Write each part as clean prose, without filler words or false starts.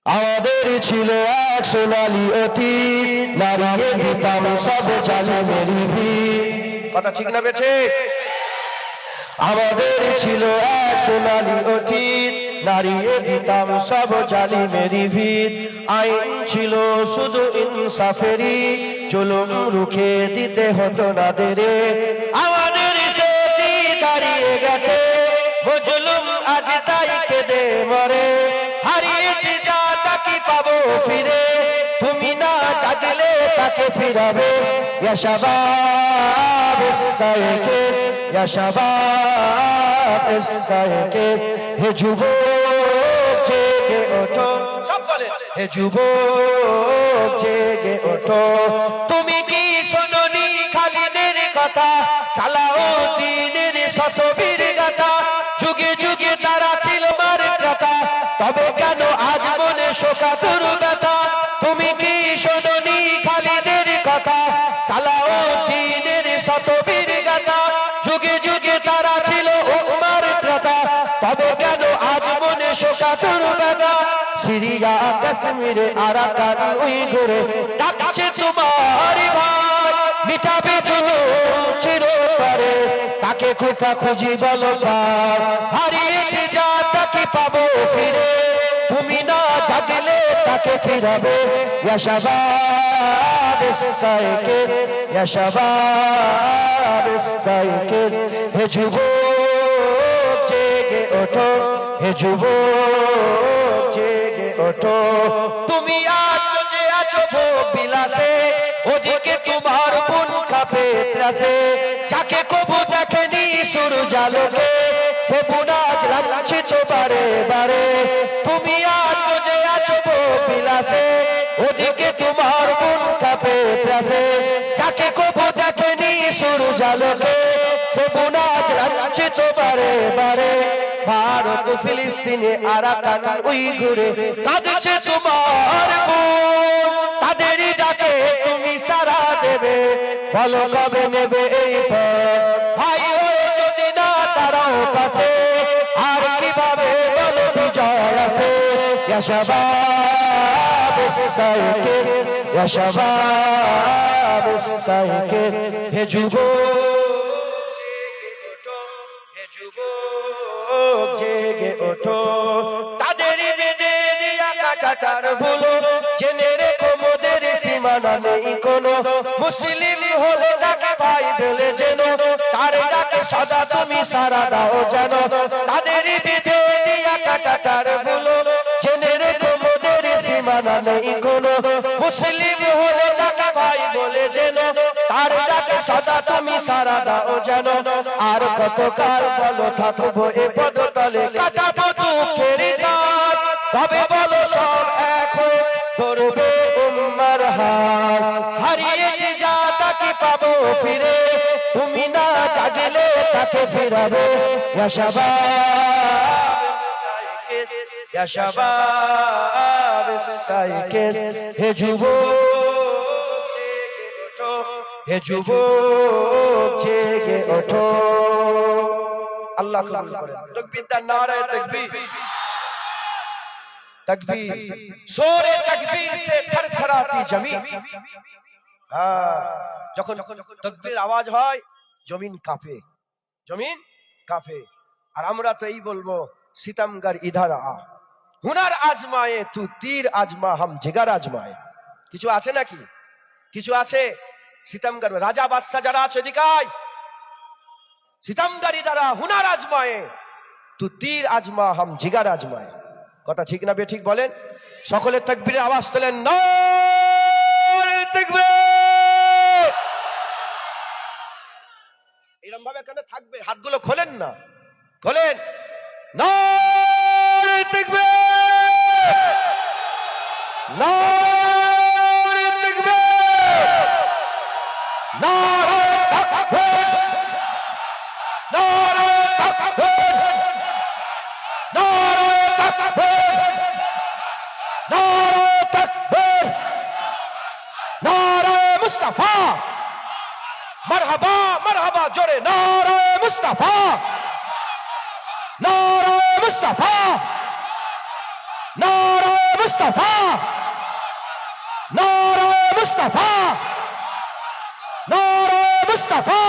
আমাদের ছিল এক সোনালী অতীত, নারিয়ে দিতাম সব জালিমের ভিড়। কথা ঠিক না বেঠে? আমাদের ছিল এক সোনালী অতীত, নারিয়ে দিতাম সব জালিমের ভিড়। আইন ছিল শুধু ইনসাফেরই, জুলুম রুখে দিতে হতো না দেরে। আমাদের সেটি দাঁড়িয়ে গেছে, জুলুম আজ তাই কেঁদে মরে। হারিয়েছি যা তাকে পাবো ফিরে, তুমি না জাগলে তাকে ফিরাবে। ইয়া শাবাব ইস্তাইকিজ, ইয়া শাবাব ইস্তাইকিজ, হে যুবক জেগে ওঠো। সব বলেন, হে যুবক জেগে ওঠো। তুমি কি শোনোনি খালিদের কথা, সালাউদ্দিনের শতবীর গাথা? যুগে যুগে তারা ছিল মারত্রাতা, তবে কেন আজ মনে শোকাতুর ব্যথা? তুমি কি শোনোনি খালিদের কথা, সালাউদ্দিনের শতবীর গাথা? যুগে যুগে তারা ছিল মারত্রাতা, তবে কেন আজ মনে শোকাতুর ব্যথা? সিরিয়া কাশ্মীরে আরাকান উইঘুরে ডাকছে তোমার ভাই, মিটাবে জুলুম চিরতরে, তাকে খোকা খুঁজি বলো ভাই। হারিয়েছি যা তাকে পাবো ফিরে, তুমি না জাগলে তাকে ফিরাবে। ইয়া শাবাব ইস্তাইকিজ, ইয়া শাবাব ইস্তাইকিজ, হে যুবক জেগে ওঠো, হে যুবক জেগে ওঠো। তুমি আজ বুঝে আছো ভোগ বিলাসে, ওদিকে তোমার বুন কাঁপে ত্রাসে। যাকে কবু দেখেনি সূর্যালোকে, সে বুন আজ লাঞ্ছিত বারে বারে। তুমি আজ বুঝে আছো ভোগ বিলাসে, ওদিকে তোমার বুন কাঁপে ত্রাসে। যাকে কবু দেখেনি সূর্যালোকে, সে বুন আজ লাঞ্ছিত বারে বারে। ভারত ফিলিস্তিনে আরাকান উইঘুরে কাঁদছে তোমার বোন, তাদেরই ডাকে তুমি সাড়া দেবে। বলো কবে নেবে এই পথ, ভাই হয়ে যদি না তারাও পাশে, আর কিভাবে বলো বিজয় আসে? ইয়া শাবাব ইস্তাইকিজ, ইয়া শাবাব ইস্তাইকিজ, হে যুবক জেগে ওঠো, হে যুবক জেগে ওঠো। তাদের বেঁধে দিয়া কাটাতার ভুলো, জেনে রেখো মোদের সীমানা নেই কোনো। মুসলিম হলে তাকে ভাই বলে যেন, তার ডাকে সদা তুমি সারা দাও যেন। তাদের বেঁধে দিয়া কাটাতার ভুলো, জেনে রেখো মোদের সীমানা নেই কোনো। মুসলিম হলে তাকে ভাই বলে যেন, তার ডাকে সদা তুমি সারা দাও যেন। আর কতকাল বলো থাকবো এ পদতলে, কাটাবো দুঃখের রাত, তবে বলো সব এক হয়ে ধরবে উম্মার হাত। হারিয়েছি যা তাকে পাবো ফিরে, তুমি না জাগলে তাকে ফিরাবে। ইয়া শাবাব ইস্তাইকিজ, ইয়া শাবাব ইস্তাইকিজ, হে যুবক জেগে ওঠো, হে যুবক জেগে ওঠো। আল্লাহ কবুল করেন। তাকবীর দান, নারায়ে তাকবীর, তাকবীর, জোরে তাকবীর সে থরথরাতি জমিন। হ্যাঁ, যখন তাকবীরের আওয়াজ হয় জমিন কাঁপে, জমিন কাঁপে। আর আমরা তো এই বলবো, সিতমগর ইধর আ, হুনার আজমায়ে তু তীর আজমা, হাম জিগার আজমায়ে। কিছু আছে নাকি? কিছু আছে? সিতমগর রাজা বাদশা যারা আছে এদিকায়, সিতমগর ইধর আ, হুনার আজমায়ে তু তীর আজমা, হাম জিগার আজমায়ে। কথা ঠিক না বে ঠিক বলেন? সকলের তাকবীরের আওয়াজ তোলেন, নারে তাকবীর। এরকম ভাবে কেন থাকবে? হাতগুলো খোলেন না, খোলেন। নারে তাকবীর, নারে তাকবীর, নারে তাকবীর, নারে তাকবীর, নারে তাকবীর, নারে তাকবীর, নারে মুস্তাফা, মারহাবা মারহাবা জোরে, নারে মুস্তাফা, নারে মুস্তাফা, নারে মুস্তাফা, নারায়ে মুস্তাফা, নারায়ে মুস্তাফা।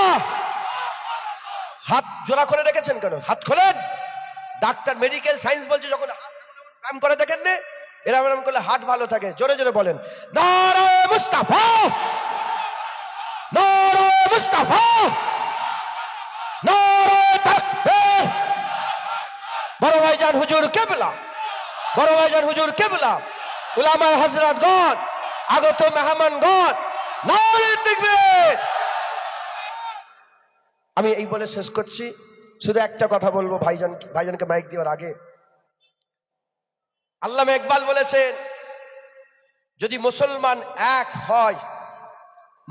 হাত জোড়া করে রেখেছেন কেন? হাত খোলেন। ডাক্তার মেডিকেল সায়েন্স বলছে যখন ব্যায়াম করে দেখেন না, এরা ব্যায়াম করলে হার্ট ভালো থাকে। জোরে জোরে বলেন নারায়ে মুস্তাফা, নারায়ে মুস্তাফা, নারায়ে তাকবীর। বড় ভাইজান হুজুর কেবলা, বড় ভাইজান হুজুর কেবলা, উলামায়ে হযরতগণ, আগত মেহমানগণ, নারায়ে তাকবীর। আমি এই বলে শেষ করছি। শুধু একটা কথা বলবো ভাইজানকে মাইক দেওয়ার আগে। আল্লামা ইকবাল বলেছেন, যদি মুসলমান এক হয়,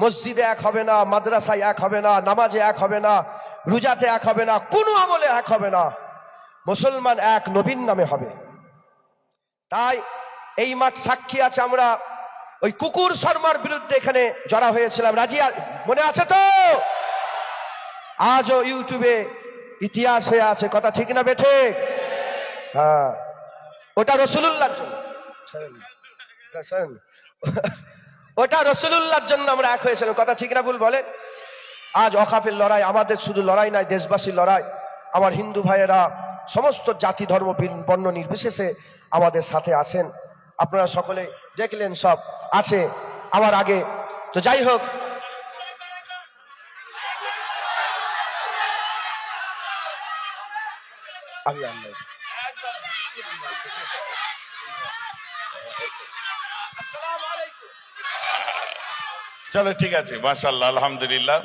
মসজিদে এক হবে না, মাদ্রাসায় এক হবে না, নামাজে এক হবে না, রোজাতে এক হবে না, কোনো আমলে এক হবে না, মুসলমান এক নবীর নামে হবে। তাই এই মাঠ সাক্ষী আছে, আমরা ওই কুকুর শর্মার বিরুদ্ধে এখানে জড়া হয়েছিলাম, রাজিয়া মনে আছে তো? আজও ইউটিউবে ইতিহাস হয়ে আছে, কথা ঠিক না বেঠে? হ্যাঁ, ওটা রাসূলুল্লাহর জন্য, ওটা রাসূলুল্লাহর জন্য আমরা এক হয়েছিলাম, কথা ঠিক না ভুল বলেন? আজ ওয়াকফের লড়াই আমাদের শুধু লড়াই নয়, দেশবাসীর লড়াই। আমার হিন্দু ভাইয়েরা সমস্ত জাতি ধর্ম বর্ণ নির্বিশেষে আমাদের সাথে আছেন। আপনারা সকলে দেখলেন, সব আছে আমার আগে। তো যাই হোক, চলো ঠিক আছে, মাশাআল্লাহ, আলহামদুলিল্লাহ।